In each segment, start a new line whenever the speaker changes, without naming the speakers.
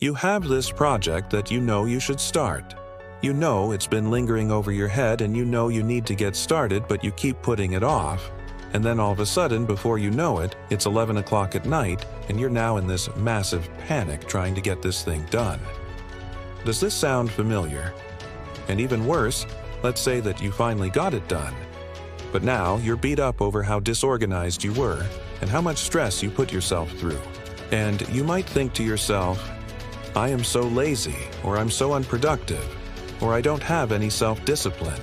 You have this project that you know you should start. You know it's been lingering over your head and you know you need to get started, but you keep putting it off. And then all of a sudden, before you know it, it's 11 o'clock at night and you're now in this massive panic trying to get this thing done. Does this sound familiar? And even worse, let's say that you finally got it done. But now you're beat up over how disorganized you were and how much stress you put yourself through. And you might think to yourself, I am so lazy, or I'm so unproductive, or I don't have any self-discipline.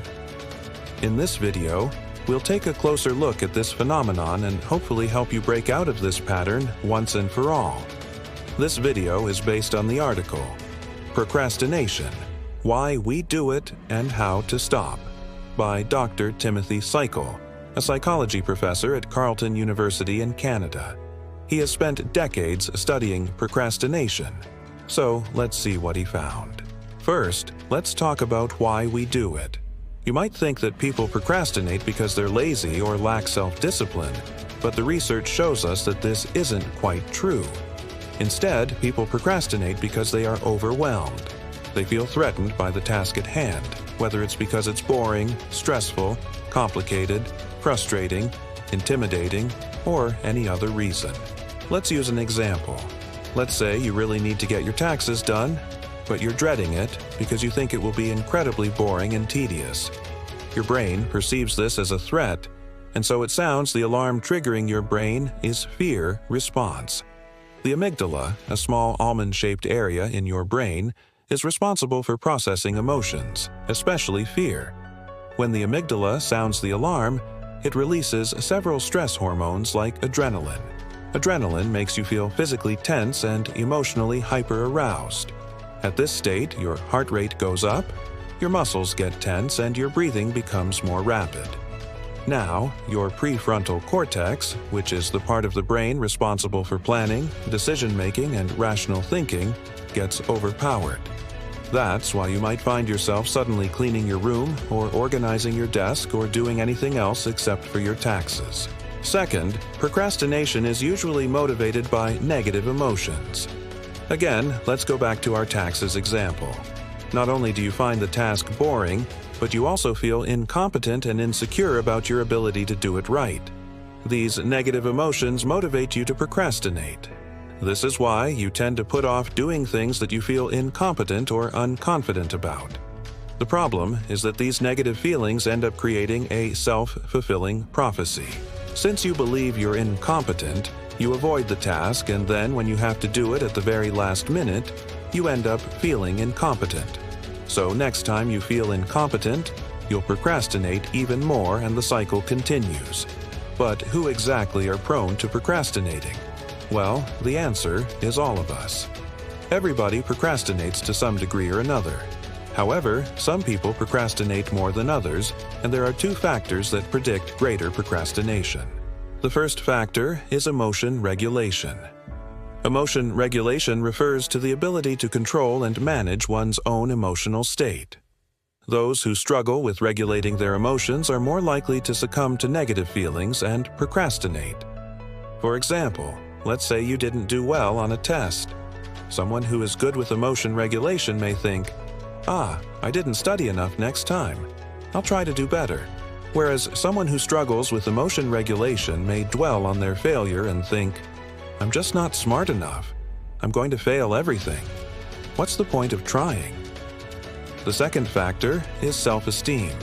In this video, we'll take a closer look at this phenomenon and hopefully help you break out of this pattern once and for all. This video is based on the article, Procrastination: Why We Do It and How to Stop, by Dr. Timothy Cycle, a psychology professor at Carleton University in Canada. He has spent decades studying procrastination. So let's see what he found. First, let's talk about why we do it. You might think that people procrastinate because they're lazy or lack self-discipline, but the research shows us that this isn't quite true. Instead, people procrastinate because they are overwhelmed. They feel threatened by the task at hand, whether it's because it's boring, stressful, complicated, frustrating, intimidating, or any other reason. Let's use an example. Let's say you really need to get your taxes done, but you're dreading it because you think it will be incredibly boring and tedious. Your brain perceives this as a threat, and so it sounds the alarm triggering your brain is fear response. The amygdala, a small almond-shaped area in your brain, is responsible for processing emotions, especially fear. When the amygdala sounds the alarm, it releases several stress hormones like adrenaline. Adrenaline makes you feel physically tense and emotionally hyper-aroused. At this state, your heart rate goes up, your muscles get tense, and your breathing becomes more rapid. Now, your prefrontal cortex, which is the part of the brain responsible for planning, decision-making, and rational thinking, gets overpowered. That's why you might find yourself suddenly cleaning your room or organizing your desk or doing anything else except for your taxes. Second, procrastination is usually motivated by negative emotions. Again, let's go back to our taxes example. Not only do you find the task boring, but you also feel incompetent and insecure about your ability to do it right. These negative emotions motivate you to procrastinate. This is why you tend to put off doing things that you feel incompetent or unconfident about. The problem is that these negative feelings end up creating a self-fulfilling prophecy. Since you believe you're incompetent, you avoid the task, and then when you have to do it at the very last minute, you end up feeling incompetent. So next time you feel incompetent, you'll procrastinate even more and the cycle continues. But who exactly are prone to procrastinating? Well, the answer is all of us. Everybody procrastinates to some degree or another. However, some people procrastinate more than others, and there are two factors that predict greater procrastination. The first factor is emotion regulation. Emotion regulation refers to the ability to control and manage one's own emotional state. Those who struggle with regulating their emotions are more likely to succumb to negative feelings and procrastinate. For example, let's say you didn't do well on a test. Someone who is good with emotion regulation may think, I didn't study enough next time. I'll try to do better. Whereas someone who struggles with emotion regulation may dwell on their failure and think, I'm just not smart enough. I'm going to fail everything. What's the point of trying? The second factor is self-esteem.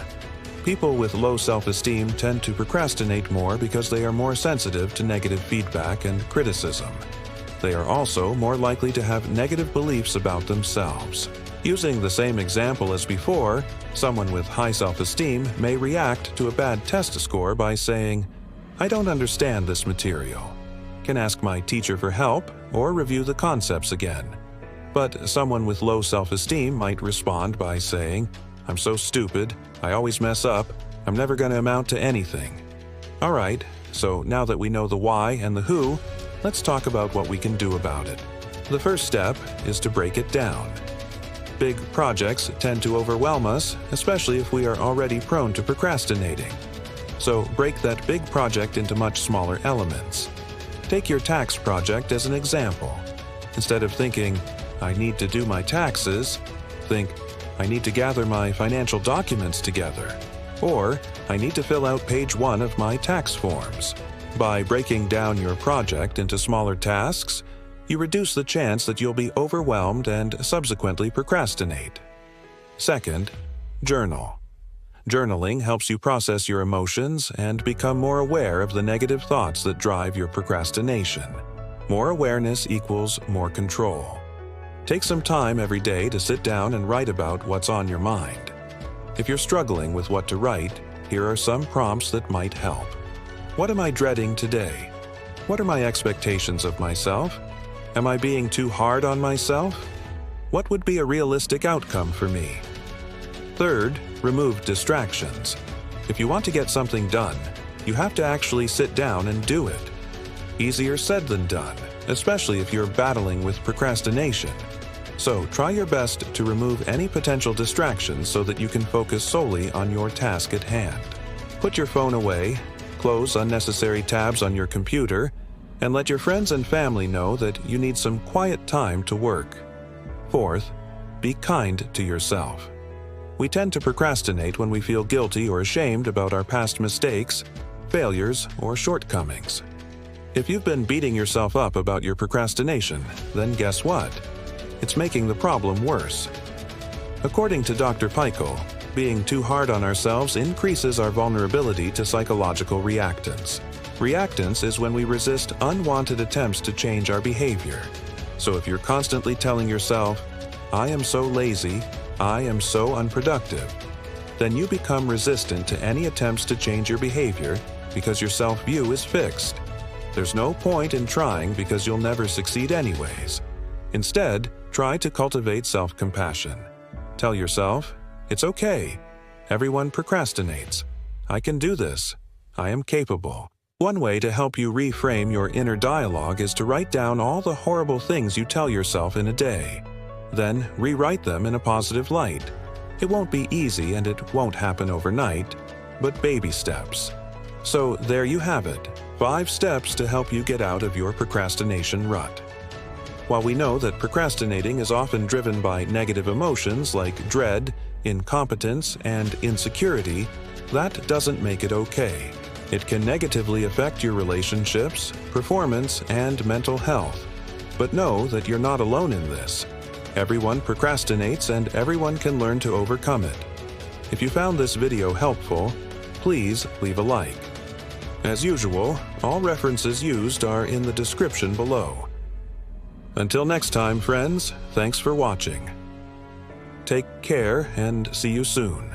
People with low self-esteem tend to procrastinate more because they are more sensitive to negative feedback and criticism. They are also more likely to have negative beliefs about themselves. Using the same example as before, someone with high self-esteem may react to a bad test score by saying, I don't understand this material. Can ask my teacher for help or review the concepts again. But someone with low self-esteem might respond by saying, I'm so stupid, I always mess up, I'm never going to amount to anything. Alright, so now that we know the why and the who, let's talk about what we can do about it. The first step is to break it down. Big projects tend to overwhelm us, especially if we are already prone to procrastinating. So break that big project into much smaller elements. Take your tax project as an example. Instead of thinking, I need to do my taxes. Think, I need to gather my financial documents together. Or, I need to fill out page 1 of my tax forms. By breaking down your project into smaller tasks, you reduce the chance that you'll be overwhelmed and subsequently procrastinate. Second, journal. Journaling helps you process your emotions and become more aware of the negative thoughts that drive your procrastination. More awareness equals more control. Take some time every day to sit down and write about what's on your mind. If you're struggling with what to write, here are some prompts that might help. What am I dreading today? What are my expectations of myself? Am I being too hard on myself? What would be a realistic outcome for me? Third, remove distractions. If you want to get something done, you have to actually sit down and do it. Easier said than done, especially if you're battling with procrastination. So try your best to remove any potential distractions so that you can focus solely on your task at hand. Put your phone away, close unnecessary tabs on your computer, and let your friends and family know that you need some quiet time to work. Fourth, be kind to yourself. We tend to procrastinate when we feel guilty or ashamed about our past mistakes, failures, or shortcomings. If you've been beating yourself up about your procrastination, then guess what? It's making the problem worse. According to Dr. Peichel, being too hard on ourselves increases our vulnerability to psychological reactance. Reactance is when we resist unwanted attempts to change our behavior. So if you're constantly telling yourself, "I am so lazy, I am so unproductive," then you become resistant to any attempts to change your behavior because your self-view is fixed. There's no point in trying because you'll never succeed anyways. Instead, try to cultivate self-compassion. Tell yourself, "It's okay. Everyone procrastinates. I can do this. I am capable." One way to help you reframe your inner dialogue is to write down all the horrible things you tell yourself in a day. Then rewrite them in a positive light. It won't be easy and it won't happen overnight, but baby steps. So there you have it, 5 steps to help you get out of your procrastination rut. While we know that procrastinating is often driven by negative emotions like dread, incompetence, and insecurity, that doesn't make it okay. It can negatively affect your relationships, performance, and mental health. But know that you're not alone in this. Everyone procrastinates and everyone can learn to overcome it. If you found this video helpful, please leave a like. As usual, all references used are in the description below. Until next time, friends, thanks for watching. Take care and see you soon.